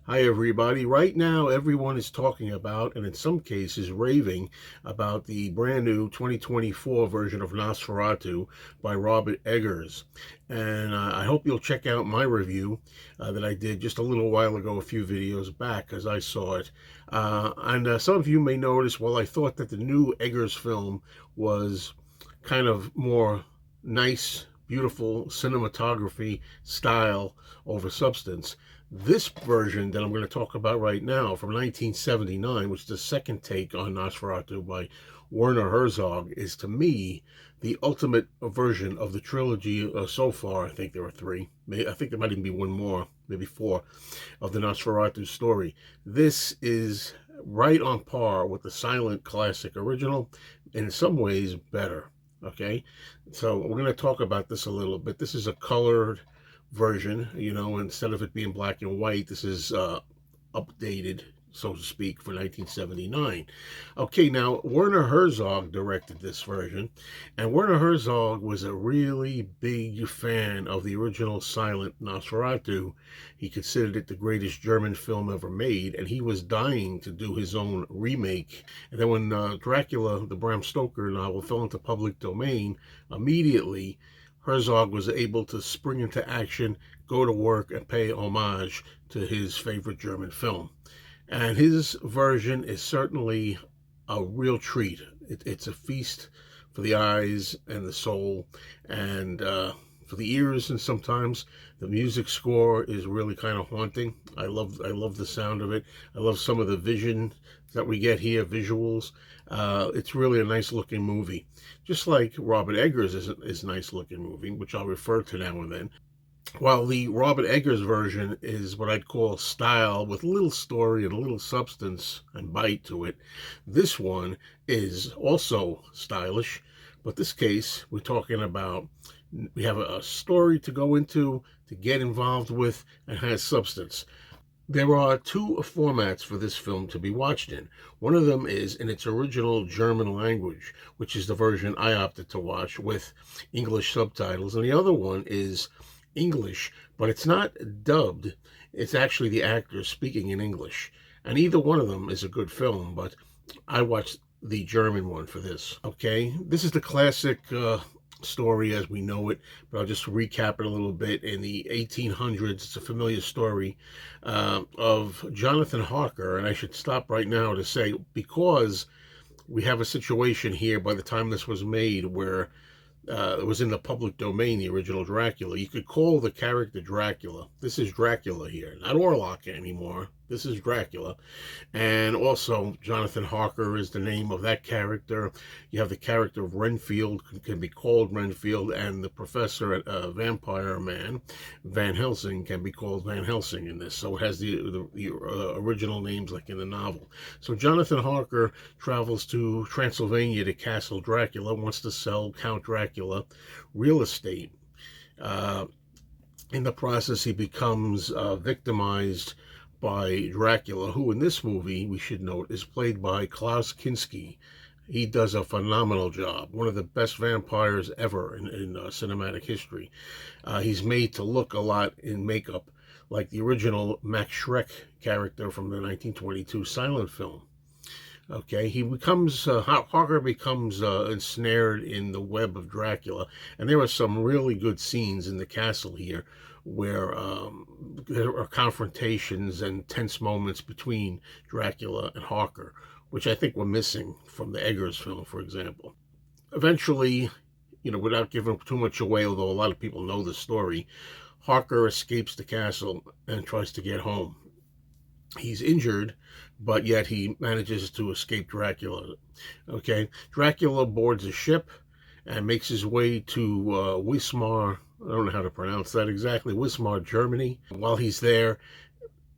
Hi, everybody. Right now, everyone is talking about, and in some cases, raving about the brand new 2024 version of Nosferatu by Robert Eggers. And I hope you'll check out my review that I did just a little while ago, a few videos back, as I saw it. And some of you may notice, well, I thought that the new Eggers film was kind of more nice, beautiful cinematography style over substance. This version that I'm going to talk about right now from 1979, which is the second take on Nosferatu by Werner Herzog, is to me the ultimate version of the trilogy so far. I think there are three. I think there might even be one more, maybe four, of the Nosferatu story. This is right on par with the silent classic original, and in some ways better. Okay, so we're going to talk about this a little bit. This is a colored version, instead of it being black and white, this is updated, so to speak, for 1979. Okay, now Werner Herzog directed this version, and Werner Herzog was a really big fan of the original silent Nosferatu. He considered it the greatest German film ever made, and he was dying to do his own remake. And then when Dracula, the Bram Stoker novel, fell into public domain, immediately Herzog was able to spring into action, go to work, and pay homage to his favorite German film. And his version is certainly a real treat. It's a feast for the eyes and the soul, and for the ears. And sometimes the music score is really kind of haunting. I love the sound of it. I love some of the vision that we get here, visuals. It's really a nice looking movie, just like Robert Eggers is a nice looking movie, which I'll refer to now and then. While the Robert Eggers version is what I'd call style with a little story and a little substance and bite to it, this one is also stylish. But this case, we're talking about, we have a story to go into, to get involved with, and has substance. There are two formats for this film to be watched in. One of them is in its original German language, which is the version I opted to watch with English subtitles, and the other one is English, but it's not dubbed. It's actually the actors speaking in English. And either one of them is a good film, but I watched the German one for this. Okay, this is the classic story as we know it, but I'll just recap it a little bit. In the 1800s, it's a familiar story of Jonathan Harker, and I should stop right now to say, because we have a situation here by the time this was made where it was in the public domain, the original Dracula. You could call the character Dracula. This is Dracula here, not Orlok anymore. This is Dracula. And also, Jonathan Harker is the name of that character. You have the character of Renfield, can be called Renfield, and the professor at Vampire Man, Van Helsing, can be called Van Helsing in this. So it has the original names like in the novel. So Jonathan Harker travels to Transylvania to Castle Dracula, wants to sell Count Dracula real estate. In the process, he becomes victimized by Dracula, who in this movie, we should note, is played by Klaus Kinski. He does a phenomenal job, one of the best vampires ever in cinematic history. He's made to look a lot in makeup like the original Max Schreck character from the 1922 silent film. Okay, Harker becomes ensnared in the web of Dracula, and there are some really good scenes in the castle here where there are confrontations and tense moments between Dracula and Harker, which I think were missing from the Eggers film, for example. Eventually, without giving too much away, although a lot of people know the story, Harker escapes the castle and tries to get home. He's injured, but yet he manages to escape Dracula. Okay, Dracula boards a ship and makes his way to Wismar. I don't know how to pronounce that exactly. Wismar, Germany. While he's there,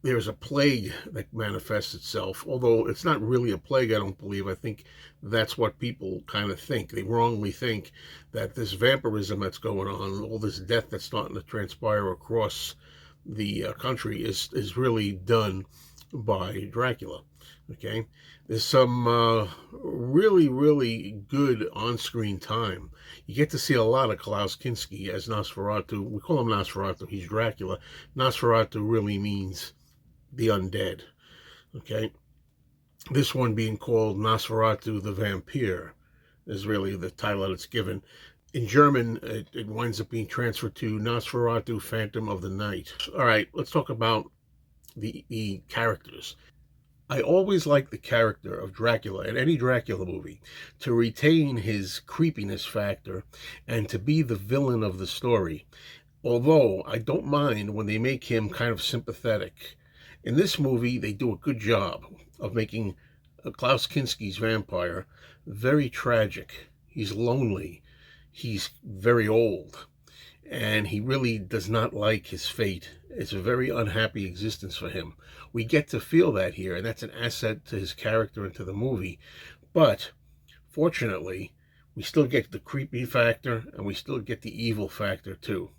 there's a plague that manifests itself, although it's not really a plague, I don't believe. I think that's what people kind of think. They wrongly think that this vampirism that's going on, all this death that's starting to transpire across the country is really done by Dracula. Okay, there's some really, really good on-screen time. You get to see a lot of Klaus Kinski as Nosferatu. We call him Nosferatu. He's Dracula. Nosferatu really means the undead. Okay, this one being called Nosferatu the VAMPYRE is really the title that it's given. In German, it winds up being transferred to Nosferatu Phantom of the Night. All right, let's talk about the characters. I always like the character of Dracula in any Dracula movie to retain his creepiness factor and to be the villain of the story. Although I don't mind when they make him kind of sympathetic. In this movie, they do a good job of making Klaus Kinski's vampire very tragic. He's lonely. He's very old. And he really does not like his fate. It's a very unhappy existence for him. We get to feel that here, and that's an asset to his character and to the movie. But fortunately, we still get the creepy factor, and we still get the evil factor too.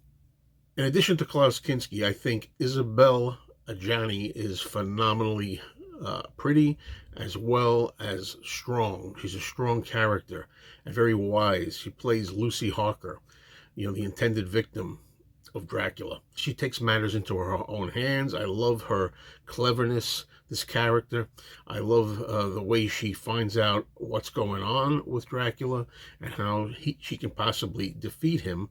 In addition to Klaus Kinski, I think Isabelle Adjani is phenomenally pretty as well as strong. She's a strong character and very wise. She plays Lucy Harker, the intended victim of Dracula. She takes matters into her own hands. I love her cleverness, this character. I love the way she finds out what's going on with Dracula and how she can possibly defeat him.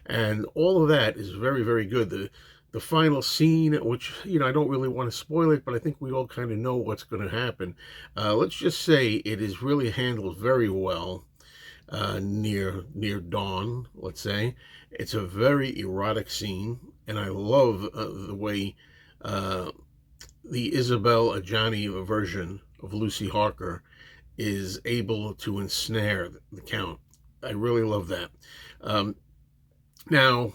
And all of that is very, very good. The final scene, which, I don't really want to spoil it, but I think we all kind of know what's going to happen. Let's just say it is really handled very well. Near dawn, let's say. It's a very erotic scene, and I love the way the Isabelle Adjani version of Lucy Harker is able to ensnare the Count. I really love that. Now,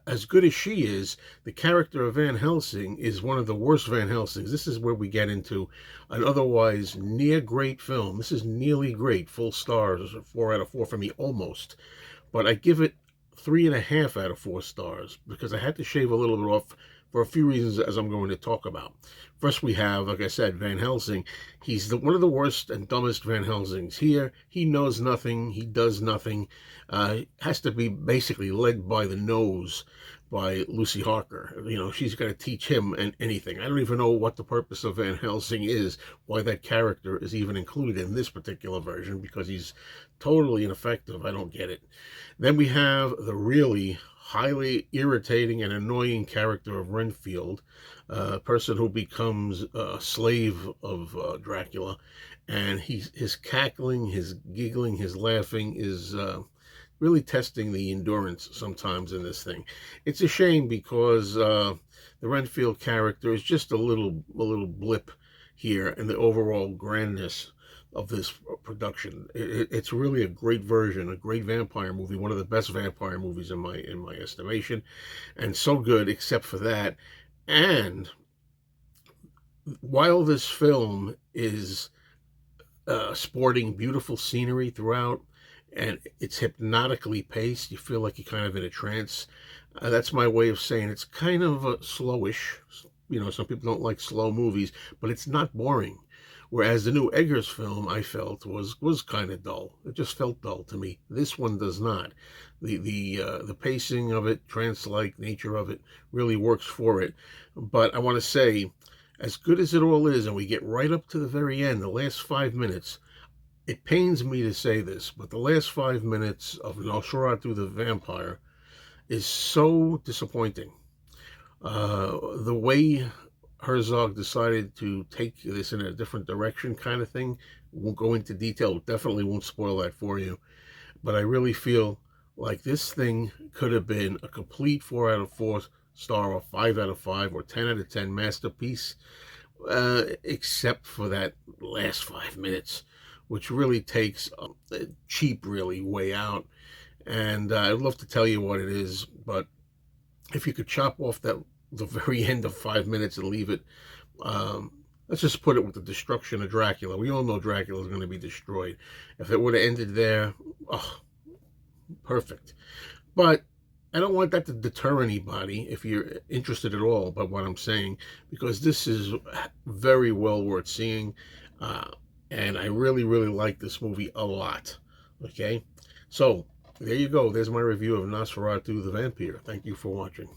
as good as she is, the character of Van Helsing is one of the worst Van Helsings. This is where we get into an otherwise near great film. This is nearly great, full stars, 4 out of 4 for me, almost. But I give it 3.5 out of 4 stars because I had to shave a little bit off for a few reasons, as I'm going to talk about. First, we have, like I said, Van Helsing. He's one of the worst and dumbest Van Helsings here. He knows nothing. He does nothing. Has to be basically led by the nose by Lucy Harker. She's got to teach him anything. I don't even know what the purpose of Van Helsing is, why that character is even included in this particular version, because he's totally ineffective. I don't get it. Then we have the really highly irritating and annoying character of Renfield, a person who becomes a slave of Dracula, and his cackling, his giggling, his laughing is really testing the endurance sometimes in this thing. It's a shame because the Renfield character is just a little blip here in the overall grandness of this production. It's really a great version, a great vampire movie, one of the best vampire movies in my estimation, and so good except for that. And while this film is sporting beautiful scenery throughout, and it's hypnotically paced, you feel like you're kind of in a trance. That's my way of saying it's kind of slowish. Some people don't like slow movies, but it's not boring. Whereas the new Eggers film, I felt, was kind of dull. It just felt dull to me. This one does not. The pacing of it, trance-like nature of it, really works for it. But I want to say, as good as it all is, and we get right up to the very end, the last 5 minutes, it pains me to say this, but the last 5 minutes of Nosferatu the Vampire is so disappointing. The way Herzog decided to take this in a different direction kind of thing, won't go into detail, definitely won't spoil that for you, but I really feel like this thing could have been a complete 4 out of 4 star or 5 out of 5 or 10 out of 10 masterpiece, except for that last 5 minutes, which really takes a cheap really way out. And I'd love to tell you what it is, but if you could chop off the very end of 5 minutes and leave it, let's just put it with the destruction of Dracula. We all know Dracula is going to be destroyed. If it would have ended there, oh, perfect. But I don't want that to deter anybody if you're interested at all by what I'm saying, because this is very well worth seeing. And I really, really like this movie a lot. Okay? So, there you go. There's my review of Nosferatu the Vampire. Thank you for watching.